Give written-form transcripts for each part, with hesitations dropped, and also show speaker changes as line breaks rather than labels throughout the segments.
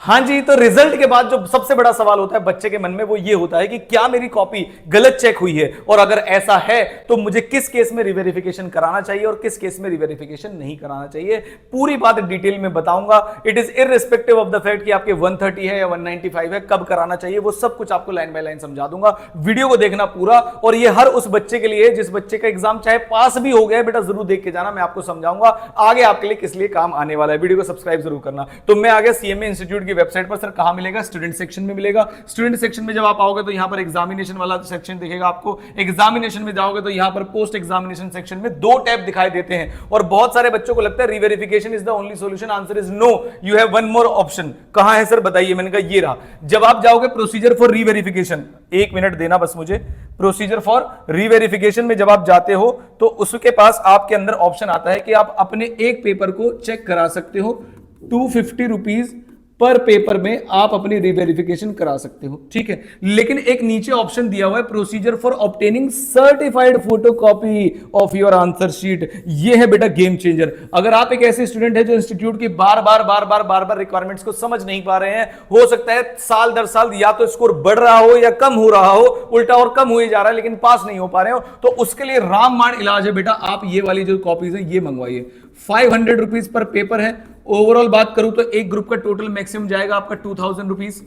हाँ जी, तो रिजल्ट के बाद जो सबसे बड़ा सवाल होता है बच्चे के मन में वो ये होता है कि क्या मेरी कॉपी गलत चेक हुई है, और अगर ऐसा है तो मुझे किस केस में रिवेरिफिकेशन कराना चाहिए और किस केस में रिवेरिफिकेशन नहीं कराना चाहिए। पूरी बात डिटेल में बताऊंगा। It is irrespective of the fact कि आपके 130 है या 195 है, कब कराना चाहिए वो सब कुछ आपको लाइन बाय लाइन समझा दूंगा। वीडियो को देखना पूरा, और ये हर उस बच्चे के लिए जिस बच्चे का एग्जाम चाहे पास भी हो गया बेटा, जरूर देख के जाना, मैं आपको समझाऊंगा आगे आपके लिए किस लिए काम आने वाला है। वीडियो को सब्सक्राइब जरूर करना। तो मैं आ गया सीएमए इंस्टीट्यूट की वेबसाइट पर। सर कहां मिलेगा? स्टूडेंट सेक्शन में मिलेगा। स्टूडेंट सेक्शन में जब आप आओगे तो यहां पर एग्जामिनेशन वाला सेक्शन दिखेगा आपको। एग्जामिनेशन में जाओगे तो यहां पर पोस्ट एग्जामिनेशन सेक्शन में दो टैब दिखाई देते हैं, और बहुत सारे बच्चों को लगता है reverification is the only solution. Answer is no, you have one more option. कहां है सर बताइए? मैंने कहा ये रहा। जब आप जाओगे प्रोसीजर फॉर रिवेरिफिकेशन, एक मिनट देना बस मुझे। प्रोसीजर फॉर रिवेरिफिकेशन में जब आप जाते हो तो उसके पास आपके अंदर ऑप्शन आता है कि आप अपने एक पेपर को चेक करा सकते हो। 250 रुपीज पर पेपर में आप अपनी रिवेरिफिकेशन करा सकते हो, ठीक है। लेकिन एक नीचे ऑप्शन दिया हुआ है procedure for obtaining certified photocopy of your answer sheet. ये है बेटा गेम चेंजर। अगर आप एक ऐसे स्टूडेंट है जो इंस्टीट्यूट की बार बार रिक्वायरमेंट्स को समझ नहीं पा रहे हैं, हो सकता है साल दर साल या तो स्कोर बढ़ रहा हो या कम हो रहा हो, उल्टा और कम हुए जा रहा है, लेकिन पास नहीं हो पा रहे हो, तो उसके लिए रामबाण इलाज है बेटा। आप ये वाली जो कॉपीज है ये मंगवाइए। 500 रुपीज पर पेपर है। ओवरऑल बात करूं तो एक ग्रुप का टोटल मैक्सिमम जाएगा आपका 2000 रुपीज,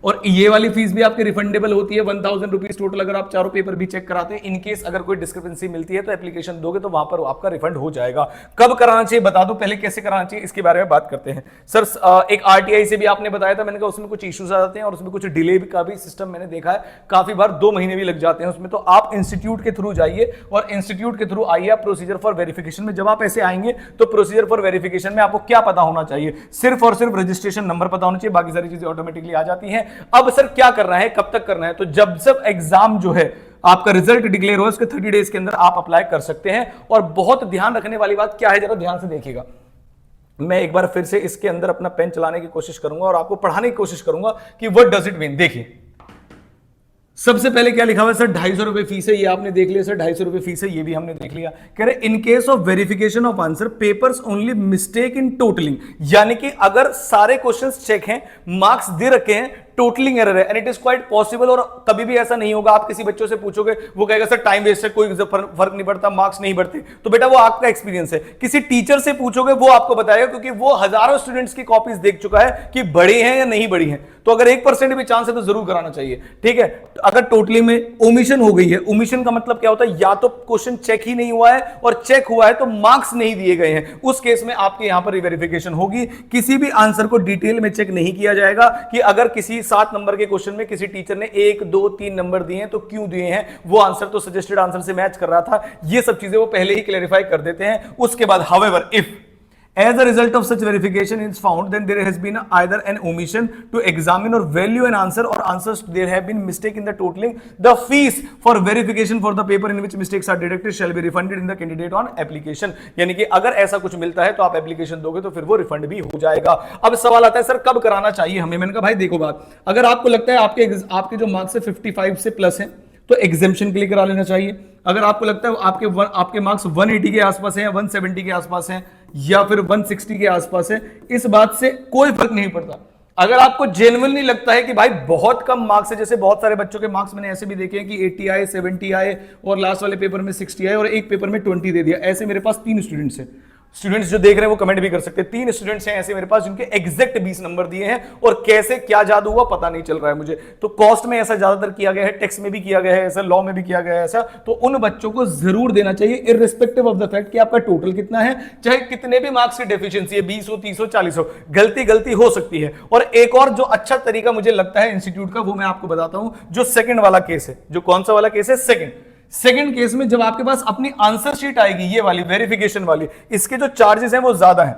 और ये वाली फीस भी आपकी रिफंडेबल होती है 1000 रुपीज टोटल, अगर आप चारों पेपर भी चेक कराते हैं। इनकेस अगर कोई डिस्क्रिपेंसी मिलती है तो एप्लीकेशन दोगे तो वहां पर आपका रिफंड हो जाएगा। कब कराना चाहिए बता दो, पहले कैसे कराना चाहिए इसके बारे में बात करते हैं। सर एक आरटीआई से भी आपने बताया था, मैंने कहा उसमें कुछ इश्यूज आ जाते हैं और उसमें कुछ डिले का भी सिस्टम मैंने देखा है, काफी बार 2 महीने भी लग जाते हैं उसमें। तो आप इंस्टीट्यूट के थ्रू जाइए और इंस्टीट्यूट के थ्रू आइए आप प्रोसीजर फॉर वेरिफिकेशन में। जब आप ऐसे आएंगे तो प्रोसीजर फॉर वेरिफिकेशन में आपको क्या पता होना चाहिए? सिर्फ और सिर्फ रजिस्ट्रेशन नंबर पता होना चाहिए, बाकी सारी चीजें ऑटोमेटिकली आ जाती हैं। अब सर क्या करना है, कब तक करना है? तो जब एग्जाम जो है आपका रिजल्ट डिक्लेयर हो उसके 30 डेज के अंदर आप अप्लाई कर सकते हैं। और बहुत ध्यान रखने वाली बात क्या है, जरा ध्यान से देखिएगा। मैं एक बार फिर से इसके अंदर अपना पेन चलाने की कोशिश करूंगा और आपको पढ़ाने की कोशिश करूंगा कि व्हाट डज इट मीन। देखिए सबसे पहले क्या लिखा हुआ है सर, 250 रुपए फीस है, ये आपने देख लिया सर, 250 रुपए फीस है, ये भी हमने देख लिया। कह रहे in case of verification of answer papers only mistake in totalling, यानी कि अगर सारे क्वेश्चंस चेक हैं, मार्क्स दे रखे हैं, टोटलिंग एरर है, and it is quite possible. और कभी भी ऐसा नहीं होगा, आप किसी बच्चों से पूछोगे वो कहेगा सर टाइम वेस्ट है, कोई फर्क नहीं पड़ता, मार्क्स नहीं बढ़ते, तो बेटा वो आपका एक्सपीरियंस है। किसी टीचर से पूछोगे वो आपको बताएगा, क्योंकि वो हजारों स्टूडेंट्स की कॉपीज देख चुका है कि बड़ी हैं या नहीं बड़ी हैं। तो अगर 1% भी चांस है तो जरूर कराना चाहिए, ठीक है। अगर टोटलिंग में ओमिशन हो गई है, ओमिशन का मतलब क्या होता है, या तो क्वेश्चन चेक ही नहीं हुआ है और चेक हुआ है तो मार्क्स नहीं दिए गए हैं, उस केस में आपके यहां पर वेरिफिकेशन होगी। किसी भी आंसर को डिटेल में चेक नहीं किया जाएगा कि अगर किसी 7 नंबर के क्वेश्चन में किसी टीचर ने 1 2 3 नंबर दिए हैं तो क्यों दिए हैं, वो आंसर तो सजेस्टेड आंसर से मैच कर रहा था, ये सब चीजें वो पहले ही क्लैरिफाई कर देते हैं। उसके बाद however if as a result of such verification is found, then there has been either an omission to examine or value an answer, or answers there have been mistake in the totaling, the fees for verification for the paper in which mistakes are detected shall be refunded in the candidate on application। यानी कि अगर ऐसा कुछ मिलता है तो आप application दोगे तो फिर वो रिफंड भी हो जाएगा। अब सवाल आता है सर कब कराना चाहिए हमें? मैंने कहा भाई देखो बात, अगर आपको लगता है आपके जो मार्क्स है 55 से प्लस है तो एग्जेम्पशन के लिए करा लेना चाहिए। अगर आपको लगता है आपके मार्क्स 180 के आसपास हैं या 170 के आसपास हैं या फिर 160 के आसपास है, इस बात से कोई फर्क नहीं पड़ता। अगर आपको जेन्युइनली लगता है कि भाई बहुत कम मार्क्स है, जैसे बहुत सारे बच्चों के मार्क्स मैंने ऐसे भी देखे हैं कि 80 आए, 70 आए और लास्ट वाले पेपर में 60 आए और एक पेपर में 20 दे दिया। ऐसे मेरे पास 3 स्टूडेंट्स हैं। स्टूडेंट्स जो देख रहे हैं वो कमेंट भी कर सकते हैं। 3 स्टूडेंट्स हैं ऐसे मेरे पास जिनके एग्जैक्ट 20 नंबर दिए हैं, और कैसे क्या जादू हुआ पता नहीं चल रहा है मुझे। तो कॉस्ट में ऐसा ज्यादातर किया गया है, टैक्स में भी किया गया है ऐसा, लॉ में भी किया गया है ऐसा। तो उन बच्चों को जरूर देना चाहिए इररिस्पेक्टिव ऑफ द फैक्ट कि आपका टोटल कितना है, चाहे कितने भी मार्क्स की डेफिशिएंसी है, 20 हो, 30 हो, 40 हो, गलती हो सकती है। और एक और जो अच्छा तरीका मुझे लगता है इंस्टीट्यूट का, वो मैं आपको बताता हूं। जो सेकंड वाला केस है, जो कौन सा वाला केस है, सेकंड केस में जब आपके पास अपनी आंसर शीट आएगी, ये वाली वेरिफिकेशन वाली, इसके जो चार्जेस हैं वो ज्यादा हैं।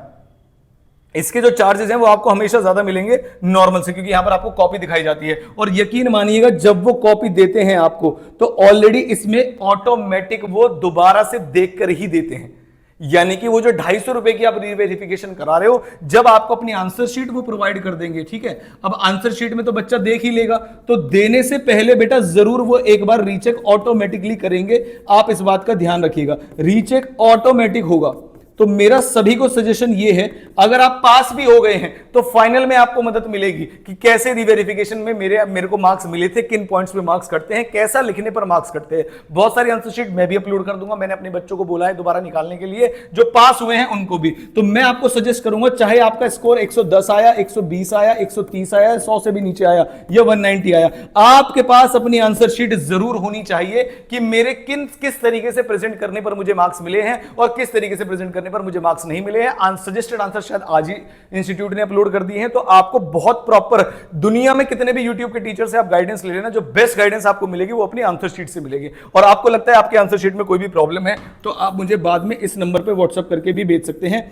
इसके जो चार्जेस हैं वो आपको हमेशा ज्यादा मिलेंगे नॉर्मल से, क्योंकि यहां पर आपको कॉपी दिखाई जाती है। और यकीन मानिएगा जब वो कॉपी देते हैं आपको तो ऑलरेडी इसमें ऑटोमेटिक वो दोबारा से देखकर ही देते हैं। यानी कि वो जो 250 रुपए की आप रीवेरिफिकेशन करा रहे हो, जब आपको अपनी आंसर शीट वो प्रोवाइड कर देंगे, ठीक है। अब आंसर शीट में तो बच्चा देख ही लेगा, तो देने से पहले बेटा जरूर वो एक बार रीचेक ऑटोमेटिकली करेंगे। आप इस बात का ध्यान रखिएगा, रीचेक ऑटोमेटिक होगा। तो मेरा सभी को सजेशन ये है, अगर आप पास भी हो गए हैं तो फाइनल में आपको मदद मिलेगी कि कैसे रीवेरिफिकेशन में मेरे को मार्क्स मिले थे, किन पॉइंट्स पे मार्क्स कटते हैं, कैसा लिखने पर मार्क्स कटते हैं। बहुत सारी आंसर शीट मैं भी अपलोड कर दूंगा, मैंने अपने बच्चों को बोला है दोबारा निकालने के लिए, जो पास हुए हैं उनको भी। तो मैं आपको सजेस्ट करूंगा, चाहे आपका स्कोर 110 आया, 120 आया, 130 आया, 100 से भी नीचे आया या 190 आया, आपके पास अपनी आंसर शीट जरूर होनी चाहिए कि मेरे किस तरीके से प्रेजेंट करने पर मुझे मार्क्स मिले हैं और किस तरीके से प्रेजेंट करने पर मुझे मार्क्स नहीं मिले हैं। सजेस्टेड आंसर शायद आज ही इंस्टीट्यूट ने अपलोड कर दिए हैं, तो आपको बहुत प्रॉपर, दुनिया में कितने भी यूट्यूब के टीचर से आप गाइडेंस ले लेना, जो बेस्ट गाइडेंस आपको मिलेगी वो अपनी आंसर शीट से मिलेगी। और आपको लगता है आपके आंसर शीट में कोई भी प्रॉब्लम है तो आप मुझे बाद में इस नंबर पर व्हाट्सएप करके भी भेज सकते हैं,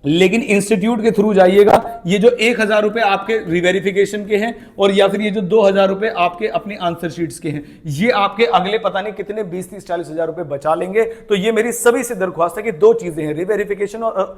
लेकिन इंस्टीट्यूट के थ्रू जाइएगा। ये जो 1000 रुपए आपके रिवेरिफिकेशन के हैं और या फिर ये जो 2000 रुपए आपके अपनी आंसर शीट्स के हैं, ये आपके अगले पता नहीं कितने 20, 30, 40 हजार रुपए बचा लेंगे। तो ये मेरी सभी से दरख्वास्त है कि दो चीजें हैं, रिवेरिफिकेशन और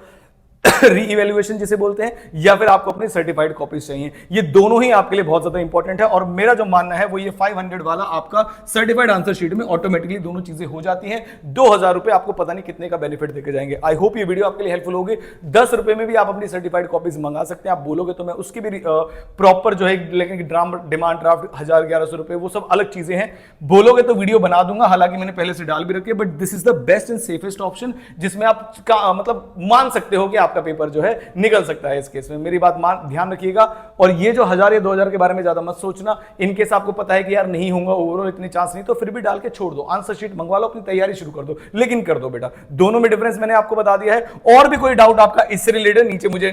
रीइवैल्यूएशन जिसे बोलते हैं, या फिर आपको अपनी सर्टिफाइड कॉपीज चाहिए। ये दोनों ही आपके लिए बहुत ज्यादा इंपॉर्टेंट है। और मेरा जो मानना है वो ये 500 वाला आपका सर्टिफाइड आंसर शीट में ऑटोमेटिकली दोनों चीजें हो जाती हैं। 2000 रुपए आपको पता नहीं कितने का बेनिफिट देके जाएंगे। आई होप ये वीडियो आपके लिए हेल्पफुल होगी। 10 रुपए में भी आप अपनी सर्टिफाइड कॉपीज मंगा सकते हैं। आप बोलोगे तो मैं उसकी भी प्रॉपर जो है, लेकिन डिमांड ड्राफ्ट 1000-1100 रुपए, वो सब अलग चीजें हैं। बोलोगे तो वीडियो बना दूंगा, हालांकि मैंने पहले से डाल भी रखी है, but this is the best and safest option जिसमें आप मतलब मान सकते हो कि आपका पेपर जो है निकल सकता है। इस केस में मेरी बात ध्यान रखिएगा। और ये जो 1000 या 2000 के बारे में ज्यादा मत सोचना। इनकेस आपको पता है कि यार नहीं होगा, ओवरऑल इतनी चांस नहीं, तो फिर भी डाल के छोड़ दो, आंसर शीट मंगवा लो, अपनी तैयारी शुरू कर दो, लेकिन कर दो बेटा। दोनों में डिफरेंस मैंने आपको बता दिया है। और भी कोई डाउट आपका इससे रिलेटेड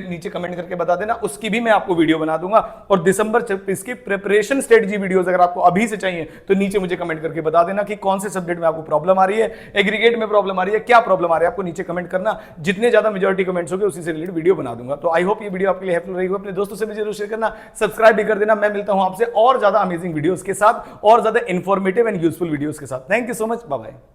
नीचे कमेंट करके बता देना, उसकी भी मैं आपको वीडियो बना दूंगा। और दिसंबर इसकी प्रिपरेशन स्ट्रेटजी वीडियोस अगर आपको अभी से चाहिए तो नीचे मुझे कमेंट करके बता देना कि कौन से सब्जेक्ट में आपको प्रॉब्लम आ रही है, एग्रीगेट में प्रॉब्लम आ रही है, क्या प्रॉब्लम आ रही है, आपको नीचे कमेंट करना। जितने ज्यादा मेजॉरिटी कमेंट्स होंगे उसी से रिलेटेड वीडियो बना दूंगा। तो आई होप ये वीडियो आपके लिए हेल्पफुल रहेगी। अपने दोस्तों से भी जरूर शेयर करना, सब्सक्राइब भी कर देना। मैं मिलता हूं आपसे और ज्यादा अमेजिंग वीडियोस के साथ और ज्यादा इंफॉर्मेटिव एंड यूजफुल वीडियोस के साथ। Thank you so much, bye bye.